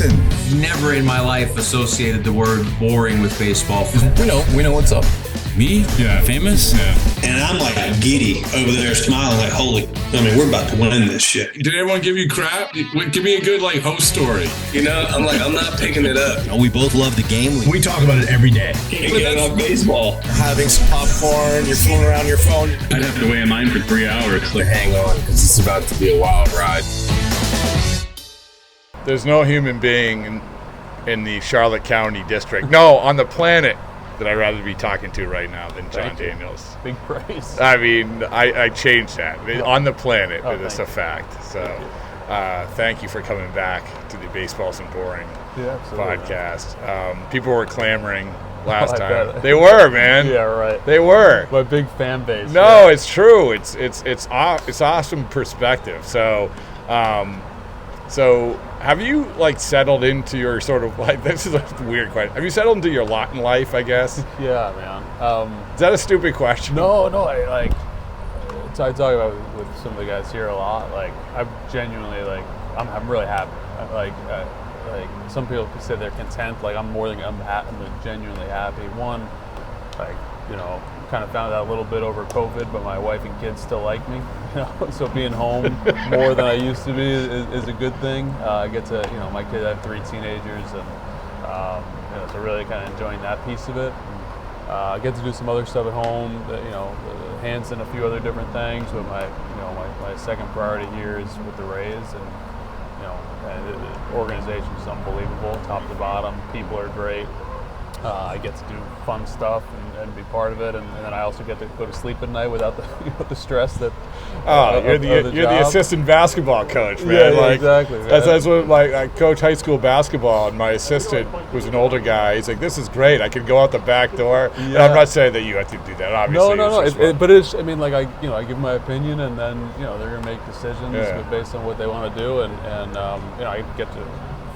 listen, never in my life associated the word boring with baseball. We know what's up. Me? Yeah. Famous? Yeah. And I'm like giddy over there smiling like, we're about to win this shit. Did everyone give you crap? Give me a good host story. I'm not picking it up. We both love the game. We talk about it every day. Getting off baseball. Having some popcorn, you're fooling around your phone. I'd have to weigh mine for 3 hours. Hang on, because it's about to be a wild ride. There's no human being in the Charlotte County district, no, on the planet, that I'd rather be talking to right now than Jon Daniels. Big praise. I mean, I changed that. On the planet, it's a fact. So thank you for coming back to the Baseballs and Boring podcast. People were clamoring last time. They were, man. Yeah, right. They were. My big fan base. No, it's true. It's awesome perspective. So have you settled into your sort of this is a weird question. Have you settled into your lot in life, I guess? Yeah, man. Is that a stupid question? No. I talk about it with some of the guys here a lot. I'm genuinely I'm really happy. Some people could say they're content. I'm genuinely happy. One, kind of found out a little bit over COVID, but my wife and kids still like me. So being home more than I used to be is a good thing. I get to, my kids, I have 3 teenagers, and so really kind of enjoying that piece of it. I get to do some other stuff at home, hands in a few other different things, but my second priority here is with the Rays, and the organization is unbelievable, top to bottom. People are great. I get to do fun stuff and be part of it, and then I also get to go to sleep at night without the stress that. You're the assistant basketball coach, man. Yeah, exactly. Man. That's what I coach high school basketball, and my assistant was an older guy. He's like, "This is great. I can go out the back door." Yeah. And I'm not saying that you have to do that. Obviously, no. But it's. I mean, I give my opinion, and then they're going to make decisions based on what they want to do, and I get to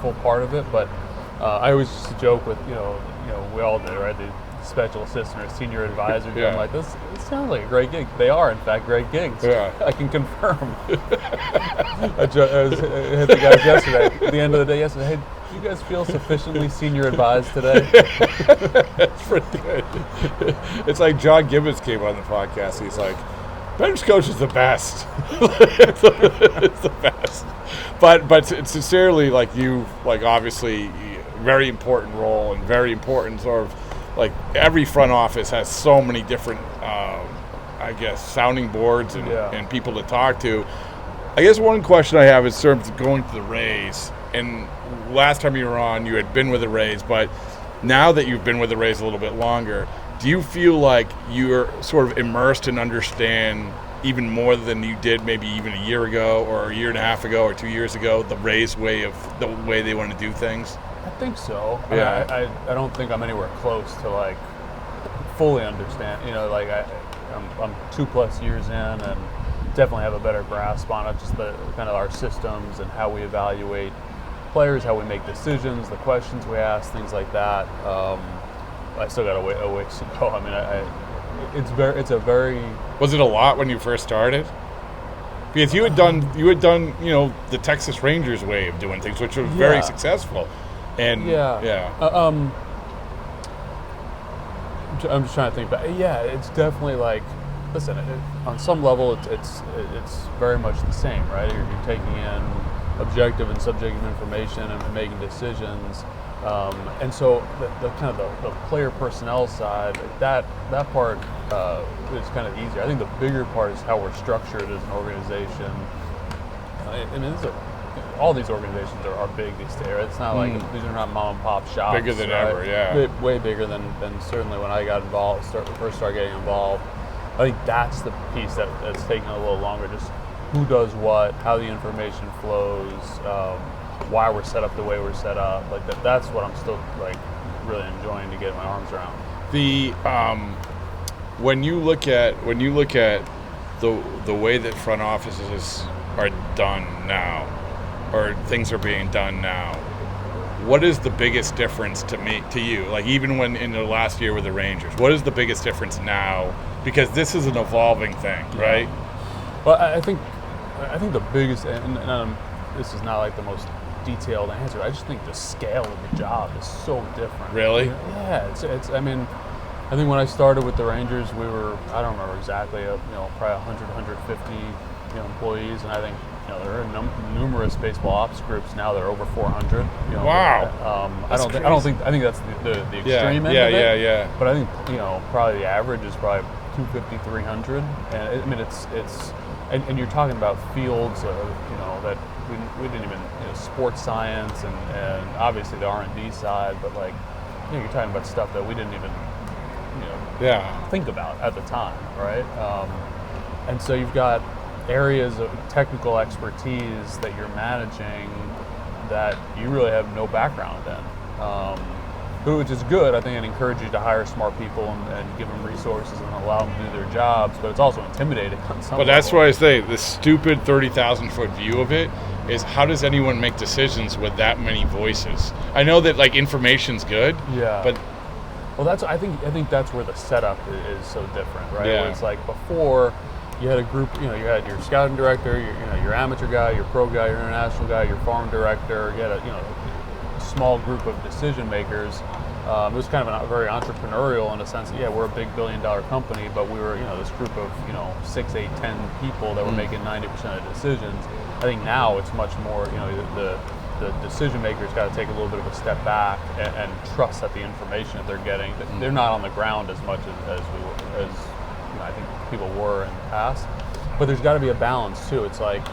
full part of it. But I always used to joke with we all do, right? The special assistant or senior advisor. I'm like, it sounds like a great gig. They are, in fact, great gigs. Yeah. I can confirm. I hit the guys yesterday. At the end of the day yesterday, hey, do you guys feel sufficiently senior advised today? That's pretty good. It's like John Gibbons came on the podcast. He's like, bench coach is the best. It's the best. But sincerely, obviously, very important role and very important sort of every front office has so many different sounding boards and people to talk to. I guess one question I have is sort of going to the Rays, and last time you were on you had been with the Rays, but now that you've been with the Rays a little bit longer, do you feel like you're sort of immersed and understand even more than you did maybe even a year ago or a year and a half ago or 2 years ago, the Rays the way they want to do things? I think so. Yeah. I don't think I'm anywhere close to fully understand. I'm 2+ years in and definitely have a better grasp on it. Just the kind of our systems and how we evaluate players, how we make decisions, the questions we ask, things like that. I still got a ways to go. I mean, it's a very. Was it a lot when you first started? Because you had done the Texas Rangers way of doing things, which was very successful. And I'm just trying to think back. Yeah, it's definitely listen. On some level, it's very much the same, right? You're taking in objective and subjective information and making decisions. And so the kind of the player personnel side, that part is kind of easier. I think the bigger part is how we're structured as an organization. All these organizations are big these days. Right? It's not these are not mom and pop shops. Bigger than right? ever, yeah. Way bigger than certainly when I got involved. First started getting involved. I think that's the piece that's taking a little longer. Just who does what, how the information flows, why we're set up the way we're set up. That's what I'm still really enjoying to get my arms around. The when you look at the way that front offices are done now, or things are being done now, what is the biggest difference to you? Even when in the last year with the Rangers, what is the biggest difference now? Because this is an evolving thing, right? Well, I think the biggest, and this is not the most detailed answer. I just think the scale of the job is so different. Really? Yeah. It's. I mean, I think when I started with the Rangers, we were, I don't remember exactly, probably 100, 150, employees, and I think, there are numerous baseball ops groups now that are over 400. Wow. I think that's the extreme end of it. Yeah. But I think, probably the average is probably 250, 300, and I mean it's and you're talking about fields of, that we didn't even, sports science and obviously the R&D side, but like, you're talking about stuff that we didn't even think about at the time, right? And so you've got areas of technical expertise that you're managing that you really have no background in, which is good. I think it encourages you to hire smart people and give them resources and allow them to do their jobs, but it's also intimidating on some But that's level. why I say the stupid 30,000-foot view of it is, how does anyone make decisions with that many voices? I know that like information's good, but I think that's where the setup is so different, right? Yeah. Where it's like before, you had a group, you had your scouting director, your amateur guy, your pro guy, your international guy, your farm director. You had a small group of decision makers. It was kind of very entrepreneurial in a sense. Yeah, we're a big billion-dollar company, but we were, this group of 6, 8, 10 people that were making 90% of decisions. I think now it's much more, the decision makers got to take a little bit of a step back and trust that the information that they're getting, that they're not on the ground as much as I think people were in the past. But there's got to be a balance too. It's like,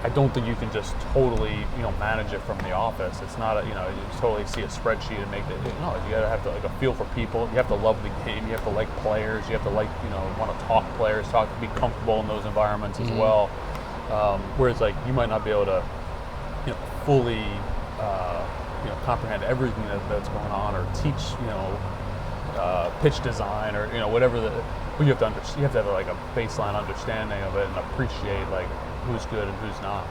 I don't think you can just totally manage it from the office. It's not you totally see a spreadsheet and make it. No, you got to have a feel for people. You have to love the game. You have to like players. You have to want to talk players, be comfortable in those environments as well. Whereas like you might not be able to fully comprehend everything that's going on, or teach pitch design, or whatever but you have to have like a baseline understanding of it and appreciate like who's good and who's not.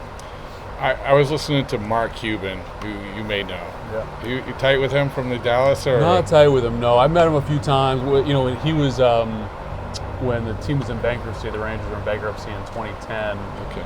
I was listening to Mark Cuban, who you may know. Yeah. You tight with him from the Dallas, or not tight with him? No, I met him a few times. When he was when the team was in bankruptcy, the Rangers were in bankruptcy in 2010. Okay.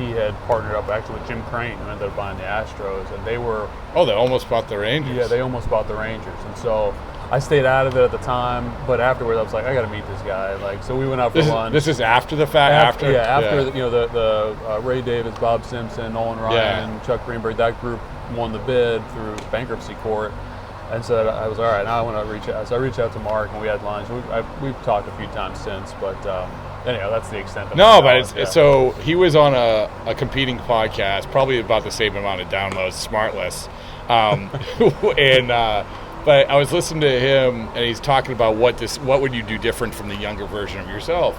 He had partnered up actually with Jim Crane, who ended up buying the Astros, and they were. Oh, they almost bought the Rangers. Yeah, they almost bought the Rangers, and so I stayed out of it at the time. But afterwards, I was like, I got to meet this guy. Like, so we went out for lunch. This is after the fact. After the Ray Davis, Bob Simpson, Nolan Ryan, Chuck Greenberg, that group won the bid through bankruptcy court. And so I was all right. Now I want to reach out. So I reached out to Mark, and we had lunch. We've talked a few times since, but anyhow, that's the extent of it. No, but so he was on a competing podcast, probably about the same amount of downloads, Smartless, but I was listening to him, and he's talking about what would you do different from the younger version of yourself,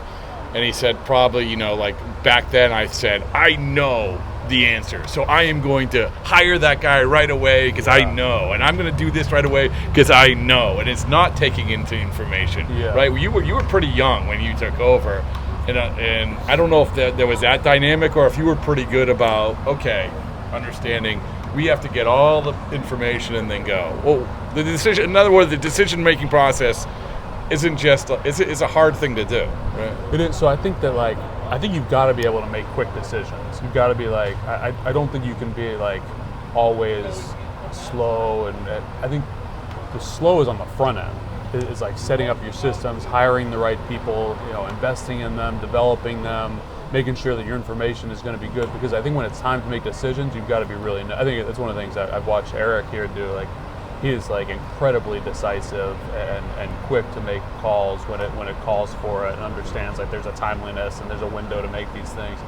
and he said probably like back then I said I know the answer, so I am going to hire that guy right away because I know, and I'm going to do this right away because I know, and it's not taking into information, right? You were pretty young when you took over, and I don't know if there was that dynamic, or if you were pretty good about understanding we have to get all the information and then go. Well, the decision, in other words, the decision-making process isn't just it's a hard thing to do, right? It is. So I think that I think you've got to be able to make quick decisions. You've got to be I don't think you can be always slow, and I think the slow is on the front end. It's like setting up your systems, hiring the right people, investing in them, developing them, making sure that your information is going to be good. Because I think when it's time to make decisions, you've got to be really. I think that's one of the things that I've watched Eric here do. He is incredibly decisive and quick to make calls when it calls for it, and understands there's a timeliness and there's a window to make these things.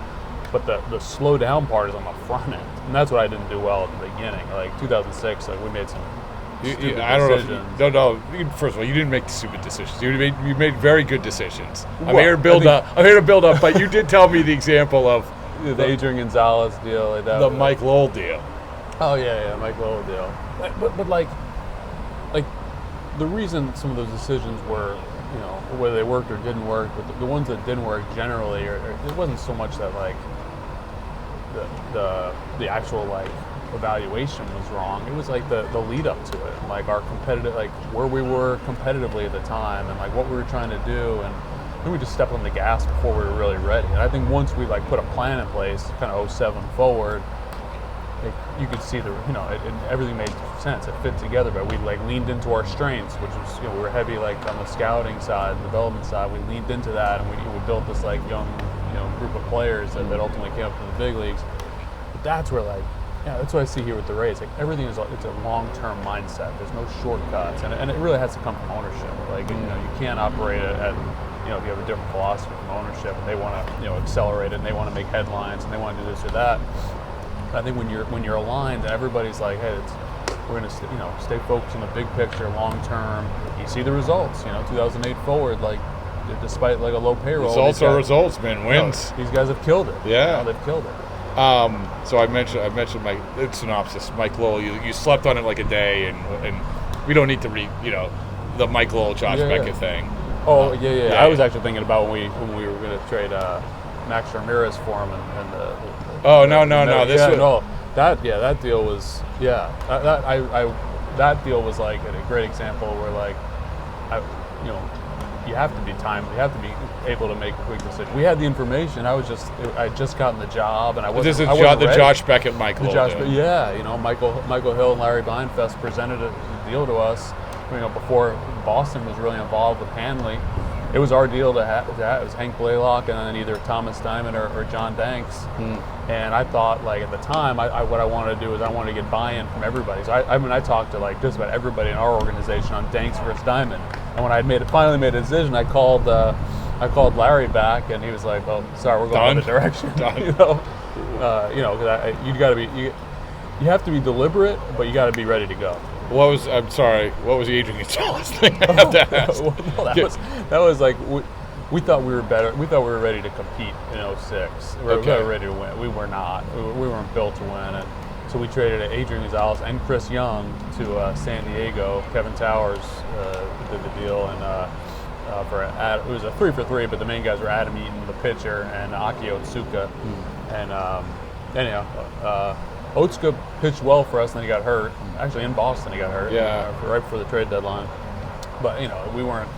But the slow down part is on the front end, and that's what I didn't do well at the beginning. 2006, we made some stupid decisions. No. First of all, you didn't make stupid decisions. You made very good decisions. I'm here to build up. But you did tell me the example of the Adrian Gonzalez deal, like that. The Mike Lowell deal. Oh yeah, Mike Lowell deal. But the reason some of those decisions were, whether they worked or didn't work, but the ones that didn't work generally, it wasn't so much that the actual evaluation was wrong. It was the lead up to it, and our competitive, where we were competitively at the time, and what we were trying to do, and then we just stepped on the gas before we were really ready. And I think once we put a plan in place, kind of 07 forward, you could see everything made sense. It fit together, but we like leaned into our strengths, which was we were heavy like on the scouting side, the development side. We leaned into that, and we built this like young group of players that ultimately came up to the big leagues. But that's where that's what I see here with the Rays. Like everything it's a long-term mindset. There's no shortcuts, and it really has to come from ownership. Like you can't operate it at if you have a different philosophy from ownership, and they want to accelerate it, and they want to make headlines, and they want to do this or that. I think when you're aligned, and everybody's like, hey, we're going to stay focused on the big picture, long term. You see the results. 2008 forward, like despite like a low payroll, results are results, man. Wins. These guys have killed it. Yeah, they've killed it. So I mentioned my synopsis. Mike Lowell, you slept on it like a day, and we don't need to read the Mike Lowell Josh Beckett thing. Oh yeah. I was actually thinking about when we were going to trade Max Ramirez for him and the that deal was that deal was like a great example where like you have to be timed. You have to be able to make a quick decision. We had the information. I had just gotten the job, and I wasn't. This is the ready. Josh Beckett, Michael. Michael Hill and Larry Beinfest presented a deal to us. Before Boston was really involved with Hanley, it was our deal to have. It was Hank Blaylock and then either Thomas Diamond or John Danks. And I thought, like at the time, what I wanted to do is I wanted to get buy-in from everybody. So I talked to like just about everybody in our organization on Danks versus Diamond. And when I finally made a decision, I called Larry back, and he was like, "Well, sorry, we're going another direction." You got to be you have to be deliberate, but you got to be ready to go. What was the Adrian Gonzalez thing I have to ask? That was like we thought we were better. We thought we were ready to compete in 06. We were ready to win. We were not. We weren't built to win. And so we traded Adrian Gonzalez and Chris Young to San Diego. Kevin Towers did the deal, and it was a 3-for-3, but the main guys were Adam Eaton, the pitcher, and Aki Otsuka. And anyhow. Otsuka pitched well for us, and then he got hurt. Actually, in Boston, he got hurt. Right before the trade deadline. But we weren't.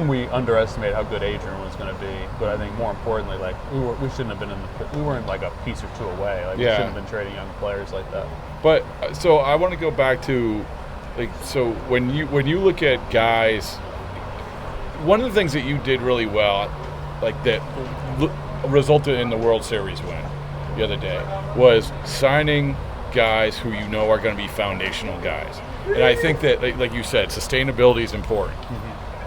We underestimated how good Adrian was going to be. But I think more importantly, like we shouldn't have been we weren't like a piece or two away. Like we shouldn't have been trading young players like that. But so I want to go back to when you look at guys, one of the things that you did really well, like that resulted in the World Series win the other day, was signing guys who are going to be foundational guys. And I think that, like you said, sustainability is important.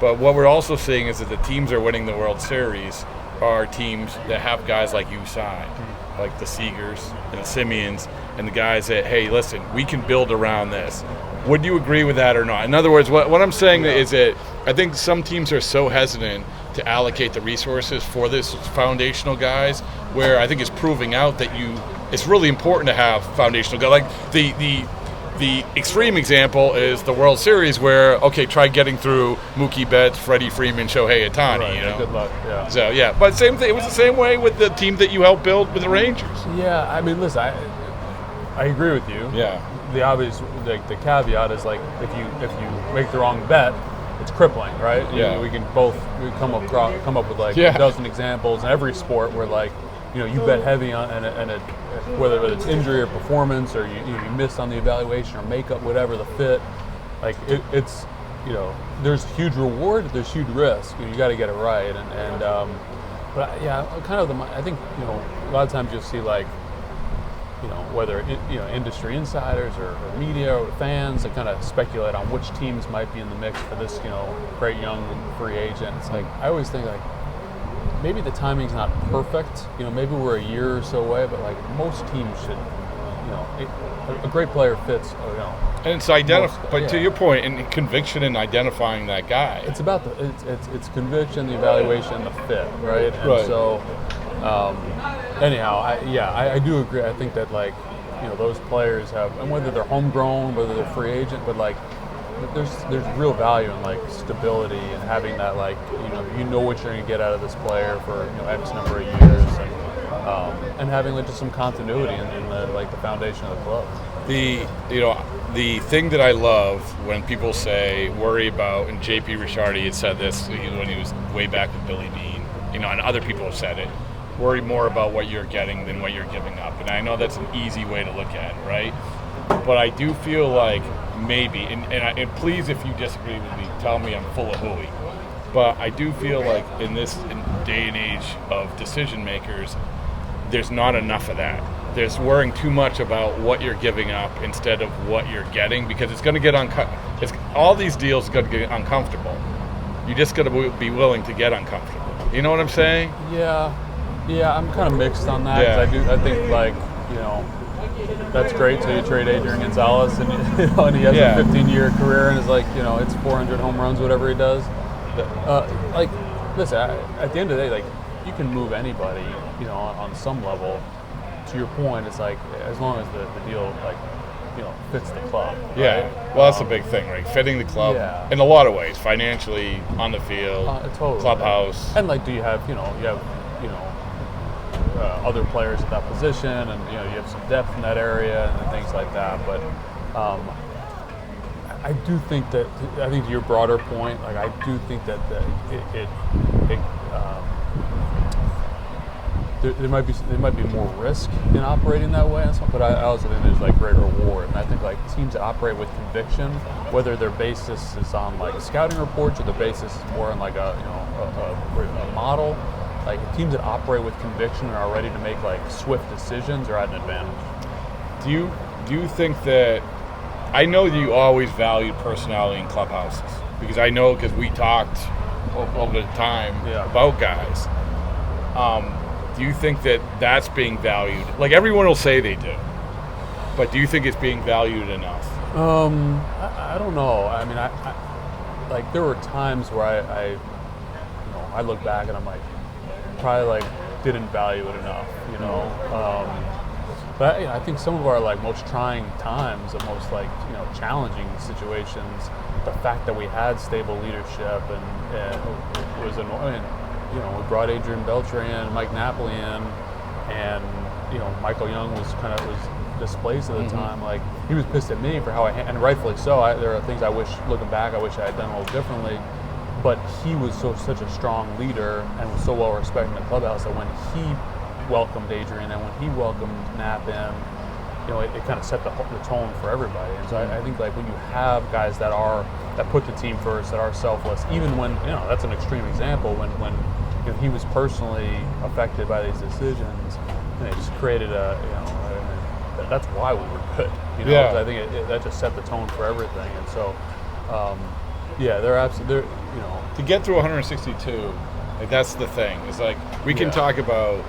But what we're also seeing is that the teams that are winning the World Series are teams that have guys like you signed, like the Seagers and the Simeons, and the guys that, hey, listen, we can build around this. Would you agree with that or not? In other words, what I'm saying is that I think some teams are so hesitant to allocate the resources for this foundational guys, where I think it's proving out that it's really important to have foundational guys. Like the extreme example is the World Series, where try getting through Mookie Betts, Freddie Freeman, Shohei Ohtani. Right, good luck. Yeah. So but same thing. It was the same way with the team that you helped build with the Rangers. Yeah, I mean, listen, I agree with you. Yeah. The obvious, the caveat is like if you make the wrong bet, it's crippling, right? Yeah. We come up with like a dozen examples in every sport where like you bet heavy on and whether it's injury or performance, or you miss on the evaluation or makeup, whatever the fit, like it's there's huge reward, there's huge risk. You got to get it right, but I think a lot of times you'll see like whether industry insiders or media or fans that kind of speculate on which teams might be in the mix for this great young free agent. It's like I always think like maybe the timing's not perfect. Maybe we're a year or so away, but like most teams should. A great player fits. And it's but to your point, and conviction in identifying that guy. It's about it's conviction, the evaluation, the fit, right? And so. Anyhow, I do agree. I think that like those players have, and whether they're homegrown, whether they're free agent, but like there's real value in like stability and having that like what you're going to get out of this player for X number of years, and having like just some continuity in the foundation of the club. The thing that I love when people say worry about, and JP Ricciardi had said this when he was way back with Billy Beane, and other people have said it. worry more about what you're getting than what you're giving up. And I know that's an easy way to look at it, right? But I do feel like maybe, and please, if you disagree with me, tell me I'm full of hooey. But I do feel like in this day and age of decision makers, there's not enough of that. There's worrying too much about what you're giving up instead of what you're getting, because it's going to get all these deals are going to get uncomfortable. You just got to be willing to get uncomfortable. You know what I'm saying? Yeah, I'm kind of mixed on that. Yeah. 'Cause I think like, you know, that's great. So you trade Adrian Gonzalez, and, you know, and he has a 15-year career, and is like, you know, it's 400 home runs, whatever he does. Like, listen, at the end of the day, like, you can move anybody, you know, on some level. To your point, it's like, as long as the deal, like, you know, fits the club. Yeah. Right? Well, that's a big thing, right? Fitting the club in a lot of ways, financially, on the field, totally. clubhouse. And like, do you have, other players at that position, and you know, you have some depth in that area and things like that. But I do think that, I think to your broader point, like, I do think that there might be more risk in operating that way, and stuff, but I also think there's like great reward. And I think like teams that operate with conviction, whether their basis is on like scouting reports or their basis is more on like a model, like teams that operate with conviction and are ready to make like swift decisions are at an advantage. Do you think that, I know that you always valued personality in clubhouses, because I know, because we talked over the time about guys. Do you think that that's being valued? Like, everyone will say they do, but do you think it's being valued enough? I don't know. I mean, I like, there were times where I look back and I'm like, probably like didn't value it enough, you know. But I think some of our like most trying times, the most like, you know, challenging situations, the fact that we had stable leadership and it was annoying. You know, we brought Adrian Beltre in, Mike Napoli in, and you know, Michael Young was displaced at the time. Like, he was pissed at me for how and rightfully so. There are things I wish, looking back, I wish I had done a little differently. But he was such a strong leader and was so well respected in the clubhouse that when he welcomed Adrian and when he welcomed Nap in, you know, it kind of set the tone for everybody. And so I think like when you have guys that put the team first, that are selfless, even when, you know, that's an extreme example, when you know, he was personally affected by these decisions, and it just created that's why we were good. You know, 'cause I think that just set the tone for everything. And so, they're absolutely, you know, to get through 162, like, that's the thing. It's like, we can talk about,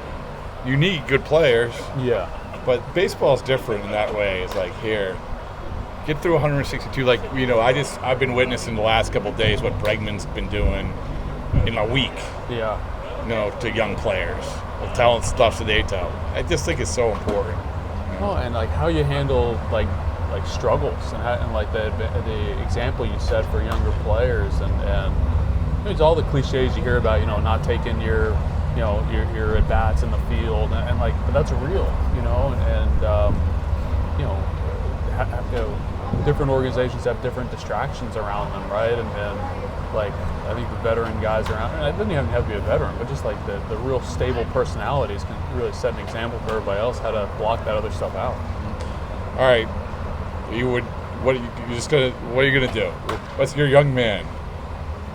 you need good players. Yeah. But baseball's different in that way. It's like, here, get through 162. Like, you know, I've been witnessing the last couple of days what Bregman's been doing in a week. Yeah. You know, to young players, the talent stuff that they tell. I just think it's so important. Oh, and like how you handle like struggles and like the example you set for younger players, and there's all the cliches you hear about, you know, not taking your at bats in the field, and like, but that's real, you know, and you know, different organizations have different distractions around them, right? And like, I think the veteran guys around, and it doesn't even have to be a veteran, but just like the real stable personalities can really set an example for everybody else how to block that other stuff out. All right, what are you gonna do? What's your young man?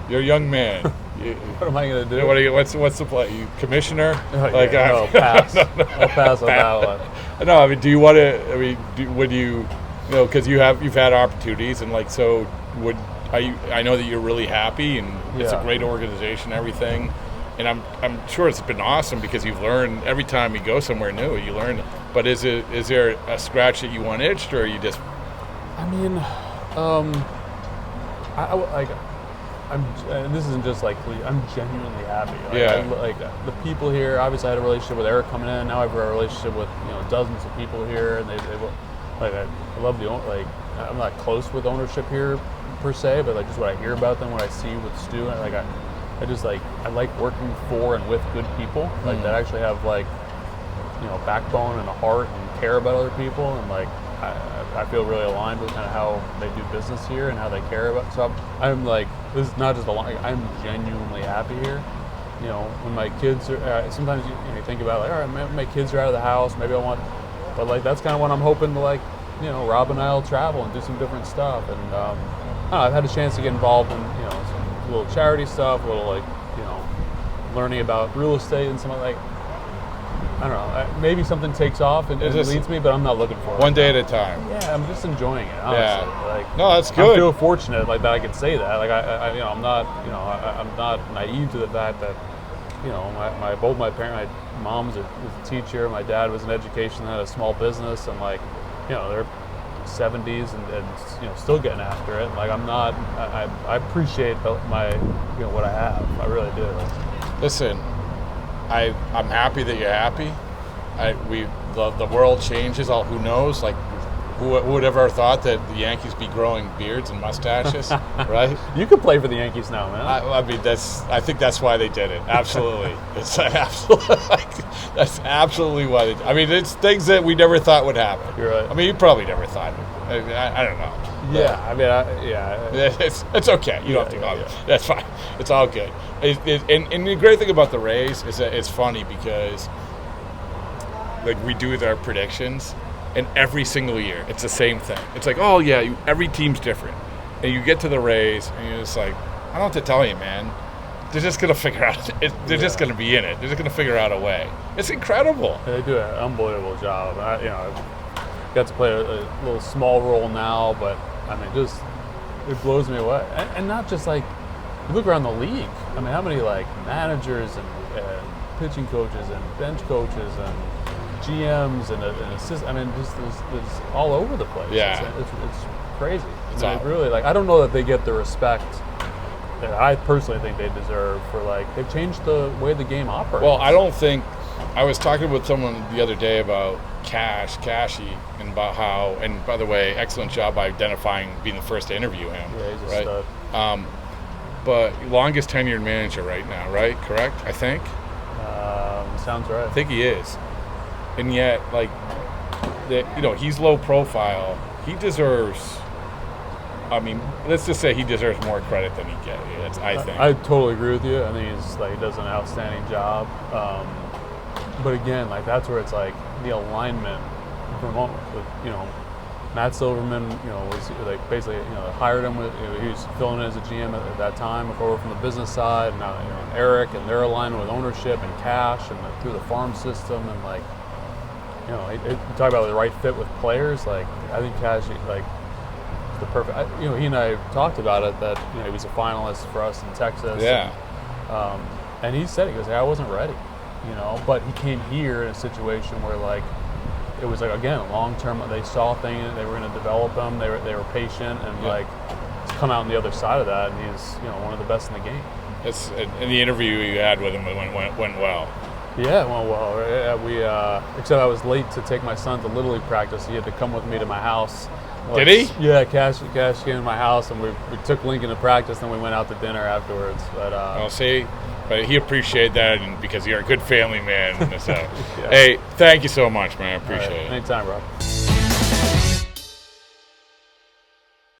Your young man. What am I going to do? What's the play? You commissioner? No, pass. I'll pass on that one. No, I mean, do you want to? I mean, would you? You know, because you've had opportunities, and like, so I know that you're really happy, and it's a great organization, and everything, and I'm sure it's been awesome because you've learned every time you go somewhere new, you learn. But is there a scratch that you want itched, or are you just? I mean, and this isn't just like, I'm genuinely happy. Like, the people here. Obviously, I had a relationship with Eric coming in. Now I have a relationship with, you know, dozens of people here, and they like, I love like, I'm not close with ownership here per se, but like just what I hear about them, what I see with Stu, and like I like working for and with good people, like that actually have like, you know, backbone and a heart and care about other people, and like I feel really aligned with kind of how they do business here and how they care about. So I'm like, this is not just I'm genuinely happy here, you know, when my kids are, sometimes you think about, like, all right, my kids are out of the house, maybe I want, but like that's kind of when I'm hoping to, like, you know, Rob and I will travel and do some different stuff. And I don't know, I've had a chance to get involved in, you know, some little charity stuff, a little, like, you know, learning about real estate and some, like, I don't know, maybe something takes off and it leads me, but I'm not looking for it. One day at a time. Yeah, I'm just enjoying it, honestly. Yeah. Like, No, that's good. I feel fortunate, like, that I could say that. Like, I you know, I'm not naive to the fact that, you know, both my parents, my mom was a teacher, my dad was in education, had a small business, and, like, you know, they're 70s and you know, still getting after it. And, like, I appreciate my, you know, what I have. I really do. Listen, I'm happy that you're happy. The world changes. Who knows? Like, who would ever have thought that the Yankees be growing beards and mustaches, right? You could play for the Yankees now, man. I mean, I think that's why they did it. Absolutely, it's absolutely that's absolutely why they. I mean, it's things that we never thought would happen. You're right. I mean, you probably never thought. I don't know. Yeah, I mean, yeah. It's okay. You don't have to go. Yeah. That's fine. It's all good. And the great thing about the Rays is that it's funny because, like, we do our predictions, and every single year it's the same thing. It's like, oh yeah, every team's different, and you get to the Rays, and you're just like, I don't know what to tell you, man. They're just gonna figure out. They're just gonna be in it. They're just gonna figure out a way. It's incredible. They do an unbelievable job. You know, I've got to play a little small role now, but I mean, it blows me away. And not just like, you look around the league. I mean, how many, like, managers and pitching coaches and bench coaches and GMs and assist. I mean, just there's all over the place. Yeah, it's crazy. It's I mean, really, like, I don't know that they get the respect that I personally think they deserve for, like, they've changed the way the game operates. Well, I don't think. I was talking with someone the other day about Cashy, and about how. And by the way, excellent job by identifying, being the first to interview him. Yeah, he's a stud. But longest tenured manager right now, right? Correct? I think. Sounds right. I think he is. And yet, like, you know, he's low profile. He deserves. I mean, let's just say he deserves more credit than he gets. I think. I totally agree with you. I think he does an outstanding job. But again, like, that's where it's like the alignment from, you know, Matt Silverman, you know, was like basically, you know, hired him with, you know, he was filling in as a GM at that time before from the business side, and now, you know, Eric, and their alignment with ownership and cash and through the farm system, and, like, you know, you talk about the right fit with players. Like, I think Cash, like, is the perfect. You know, he and I talked about it, that, you know, he was a finalist for us in Texas. Yeah. And he said, he goes, hey, I wasn't ready, you know, but he came here in a situation where, like, it was, like, again, long-term, they saw things, they were going to develop them, they were patient, and, like, to come out on the other side of that, and he's, you know, one of the best in the game. It's in the interview you had with him, it went well. Yeah, it went well. We except I was late to take my son to Little League practice. He had to come with me to my house. Did he? Yeah, Cash came to my house, and we took Lincoln to practice, then we went out to dinner afterwards. But I'll see. But he appreciated that, and because you're a good family man. So, yeah. Hey, thank you so much, man. I appreciate it. Anytime, Rob.